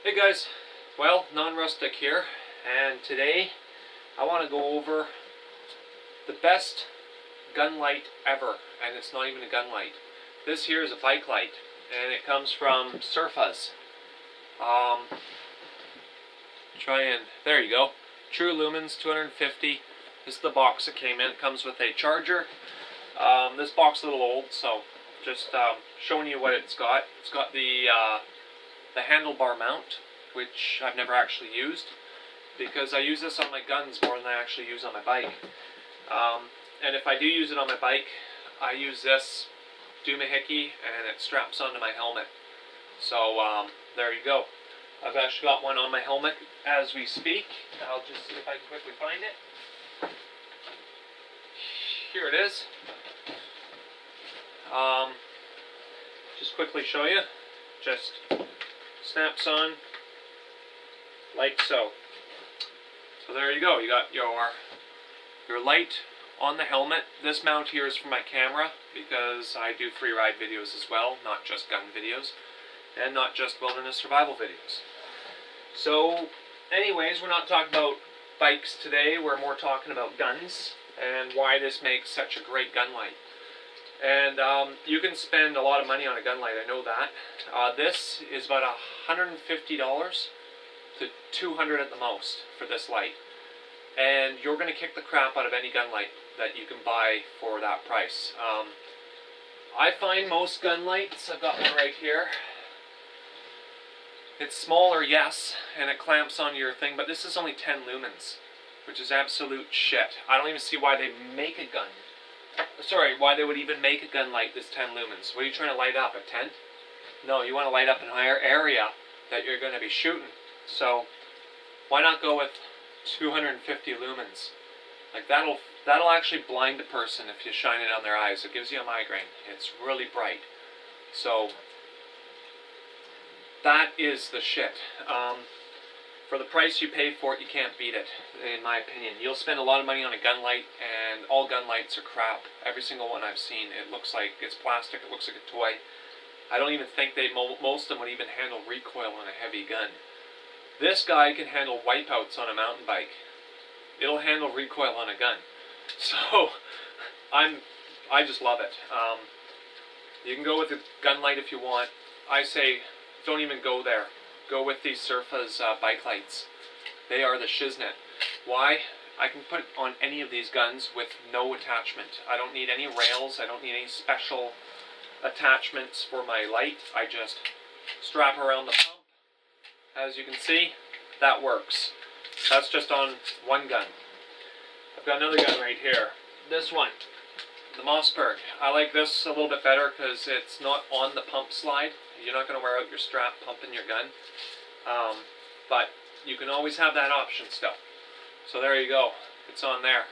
Hey guys, well, Non-Rustic here, and today I want to go over the best gun light ever, and it's not even a gun light. This here is a bike light, and it comes from Serfas. There you go. True lumens, 250. This is the box it came in. It comes with a charger. This box is a little old, so just showing you what it's got. It's got the handlebar mount, which I've never actually used because I use this on my guns more than I actually use on my bike. And if I do use it on my bike, I use this doohickey and it straps onto my helmet. So there you go. I've actually got one on my helmet as we speak. I'll just see if I can quickly find it. Here it is. Just quickly show you. Just snaps on like so. So there you go. You got your light on the helmet. This mount here is for my camera because I do free ride videos as well, not just gun videos and not just wilderness survival videos. So anyways, we're not talking about bikes today. We're more talking about guns and why this makes such a great gun light. And you can spend a lot of money on a gun light, I know that. This is about $150 to $200 at the most for this light. And you're going to kick the crap out of any gun light that you can buy for that price. I find most gun lights, I've got one right here. It's smaller, yes, and it clamps onto your thing, but this is only 10 lumens, which is absolute shit. I don't even see why they make a gun. Sorry, why they would even make a gun light this 10 lumens. What are you trying to light up, a tent? No, you want to light up an entire area that you're going to be shooting. So, why not go with 250 lumens? Like that'll actually blind a person if you shine it on their eyes. It gives you a migraine. It's really bright. So, that is the shit. For the price you pay for it, you can't beat it, in my opinion. You'll spend a lot of money on a gun light, and all gun lights are crap. Every single one I've seen, it looks like it's plastic, it looks like a toy. I don't even think most of them would even handle recoil on a heavy gun. This guy can handle wipeouts on a mountain bike. It'll handle recoil on a gun. So, I just love it. You can go with a gun light if you want. I say, don't even go there. Go with these Serfas bike lights. They are the shiznit. Why? I can put it on any of these guns with no attachment. I don't need any rails. I don't need any special attachments for my light. I just strap around the pump. As you can see, that works. That's just on one gun. I've got another gun right here. This one, the Mossberg. I like this a little bit better because it's not on the pump slide. You're not going to wear out your strap pumping your gun. But you can always have that option still. So there you go. It's on there.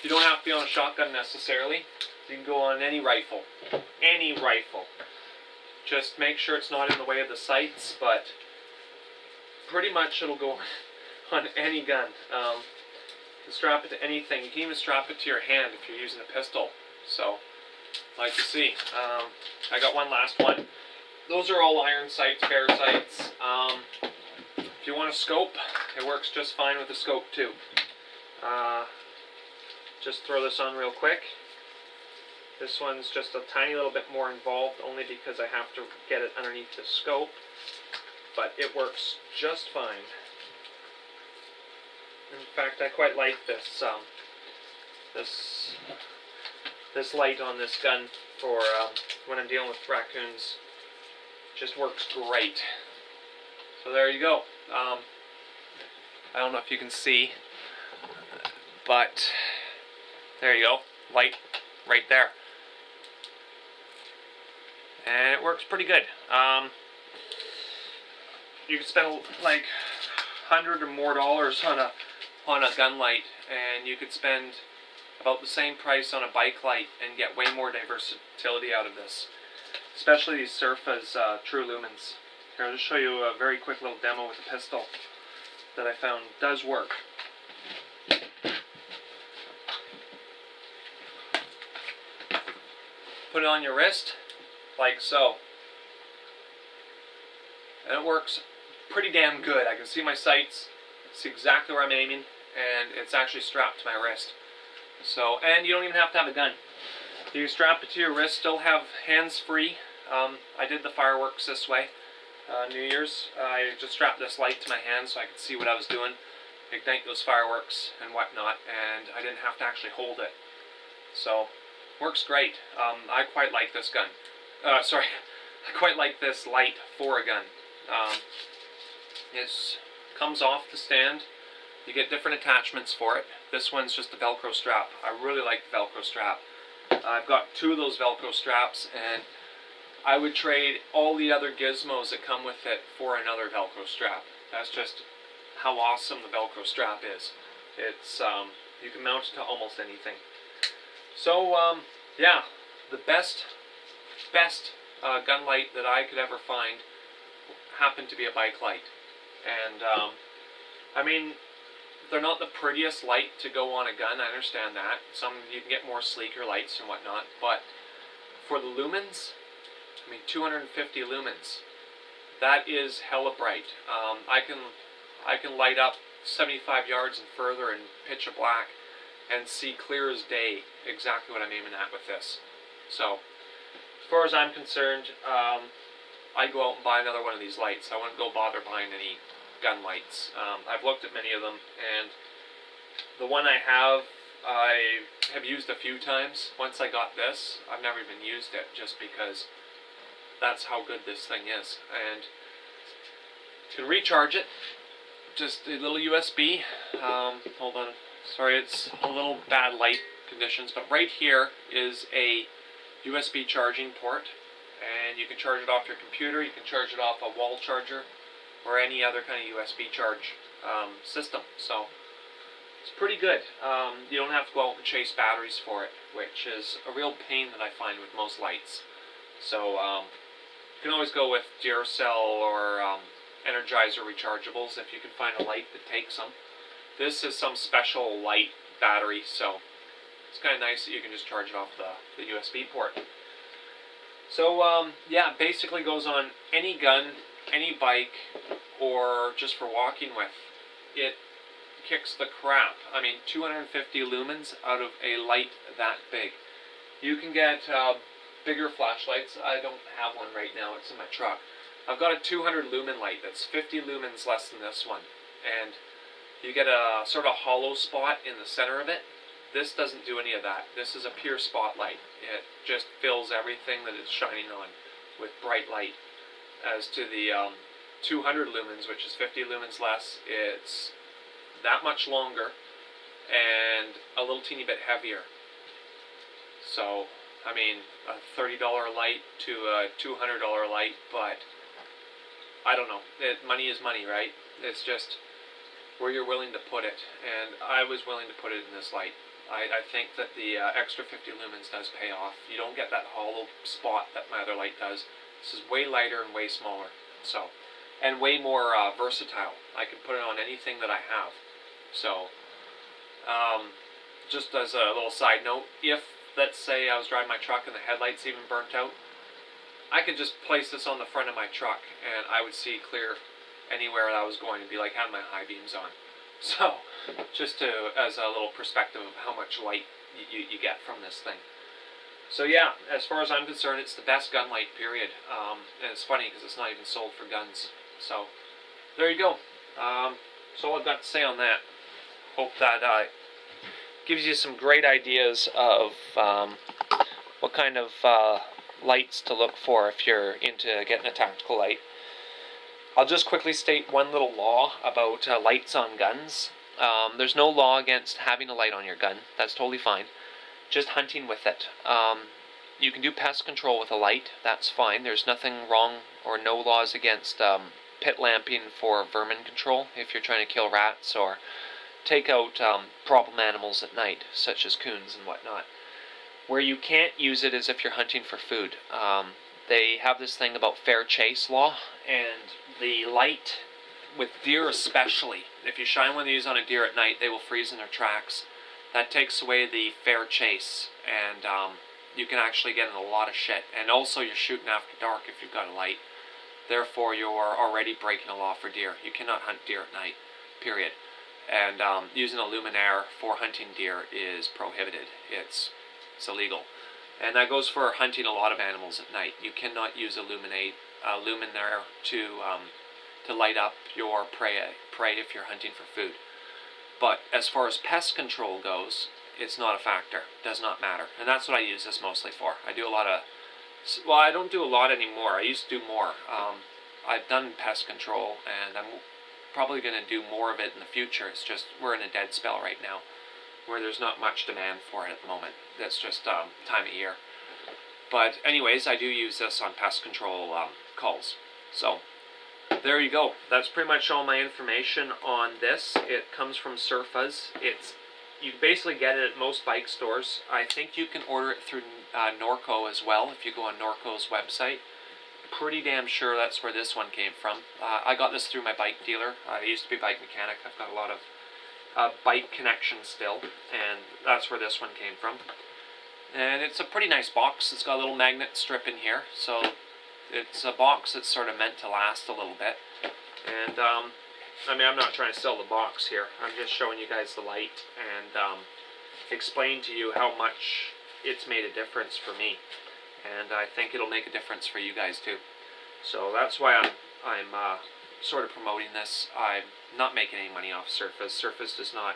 You don't have to be on a shotgun necessarily. You can go on any rifle. Any rifle. Just make sure it's not in the way of the sights, but pretty much it'll go on any gun. You can strap it to anything. You can even strap it to your hand if you're using a pistol. So, like you see, I got one last one. Those are all iron sights, bare sights. If you want a scope, it works just fine with a scope too. Just throw this on real quick. This one's just a tiny little bit more involved, only because I have to get it underneath the scope. But it works just fine. In fact, I quite like this this light on this gun for when I'm dealing with raccoons. Just works great. So there you go. I don't know if you can see, but there you go. Light right there. And it works pretty good. You could spend like $100 or more on a gun light, and you could spend about the same price on a bike light and get way more versatility out of this. Especially these Serfas True Lumens. Here, I'll just show you a very quick little demo with a pistol that I found does work. Put it on your wrist, like so. And it works pretty damn good. I can see my sights, see exactly where I'm aiming, and it's actually strapped to my wrist. So, and you don't even have to have a gun. You strap it to your wrist, still have hands free. I did the fireworks this way. New Year's, I just strapped this light to my hand so I could see what I was doing, ignite those fireworks and whatnot, and I didn't have to actually hold it. So, works great. I quite like this gun. Sorry, I quite like this light for a gun. It comes off the stand. You get different attachments for it. This one's just a Velcro strap. I really like the Velcro strap. I've got 2 of those Velcro straps, and I would trade all the other gizmos that come with it for another Velcro strap. That's just how awesome the Velcro strap is. It's you can mount it to almost anything. So yeah, the best gun light that I could ever find happened to be a bike light, and I mean, they're not the prettiest light to go on a gun. I understand that. Some you can get more sleeker lights and whatnot, but for the lumens, I mean 250 lumens, that is hella bright. I can light up 75 yards and further in pitch black and see clear as day exactly what I'm aiming at with this. So, as far as I'm concerned, I'd go out and buy another one of these lights. I wouldn't go bother buying any gun lights. I've looked at many of them, and the one I have used a few times. Once I got this, I've never even used it, just because that's how good this thing is. And you can recharge it, just a little USB. Hold on, sorry, it's a little bad light conditions, but right here is a USB charging port, and you can charge it off your computer, you can charge it off a wall charger, or any other kind of USB charge system. So it's pretty good. You don't have to go out and chase batteries for it, which is a real pain that I find with most lights. So you can always go with Duracell or Energizer rechargeables if you can find a light that takes them. This is some special light battery, so it's kind of nice that you can just charge it off the USB port. So yeah, basically goes on any gun, any bike, or just for walking with. It kicks the crap. I mean, 250 lumens out of a light that big. You can get bigger flashlights. I don't have one right now, it's in my truck. I've got a 200 lumen light that's 50 lumens less than this one, and you get a sort of hollow spot in the center of it. This doesn't do any of that. This is a pure spotlight. It just fills everything that it's shining on with bright light. As to the 200 lumens, which is 50 lumens less, it's that much longer and a little teeny bit heavier. So, I mean, a $30 light to a $200 light, but I don't know. Money is money, right? It's just where you're willing to put it, and I was willing to put it in this light. I think that the extra 50 lumens does pay off. You don't get that hollow spot that my other light does. This is way lighter and way smaller, so, and way more versatile. I can put it on anything that I have. So, just as a little side note, if, let's say, I was driving my truck and the headlights even burnt out, I could just place this on the front of my truck and I would see clear anywhere that I was going to be like having my high beams on. So, just as a little perspective of how much light you get from this thing. So yeah, as far as I'm concerned, it's the best gun light, period. And it's funny because it's not even sold for guns. So, there you go. That's all I've got to say on that. Hope that gives you some great ideas of what kind of lights to look for if you're into getting a tactical light. I'll just quickly state one little law about lights on guns. There's no law against having a light on your gun. That's totally fine. Just hunting with it. You can do pest control with a light. That's fine. There's nothing wrong or no laws against pit lamping for vermin control if you're trying to kill rats or take out problem animals at night, such as coons and whatnot. Where you can't use it is if you're hunting for food. They have this thing about fair chase law, and the light, with deer especially, if you shine one of these on a deer at night, they will freeze in their tracks. That takes away the fair chase, and you can actually get in a lot of shit. And also you're shooting after dark if you've got a light. Therefore, you're already breaking a law for deer. You cannot hunt deer at night, period. And using a luminaire for hunting deer is prohibited. It's illegal. And that goes for hunting a lot of animals at night. You cannot use a luminaire to light up your prey if you're hunting for food. But as far as pest control goes, it's not a factor. It does not matter. And that's what I use this mostly for. I do a lot of, well, I don't do a lot anymore. I used to do more. I've done pest control, and I'm probably going to do more of it in the future. It's just we're in a dead spell right now where there's not much demand for it at the moment. That's just time of year. But anyways, I do use this on pest control calls. So there you go. That's pretty much all my information on this. It comes from Serfas. You basically get it at most bike stores. I think you can order it through Norco as well if you go on Norco's website. Pretty damn sure that's where this one came from. I got this through my bike dealer. I used to be a bike mechanic. I've got a lot of bike connections still, and that's where this one came from. And it's a pretty nice box. It's got a little magnet strip in here, so it's a box that's sort of meant to last a little bit. And I mean, I'm not trying to sell the box here. I'm just showing you guys the light and explain to you how much it's made a difference for me. And I think it'll make a difference for you guys too. So that's why I'm sort of promoting this. I'm not making any money off Serfas. Serfas does not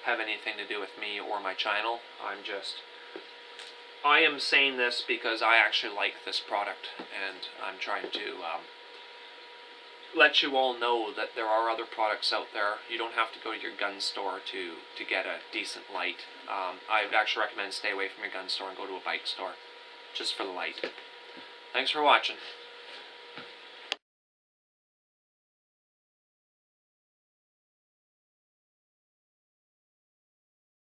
have anything to do with me or my channel. I am saying this because I actually like this product, and I'm trying to let you all know that there are other products out there. You don't have to go to your gun store to get a decent light. I would actually recommend stay away from your gun store and go to a bike store, just for the light. Thanks for watching.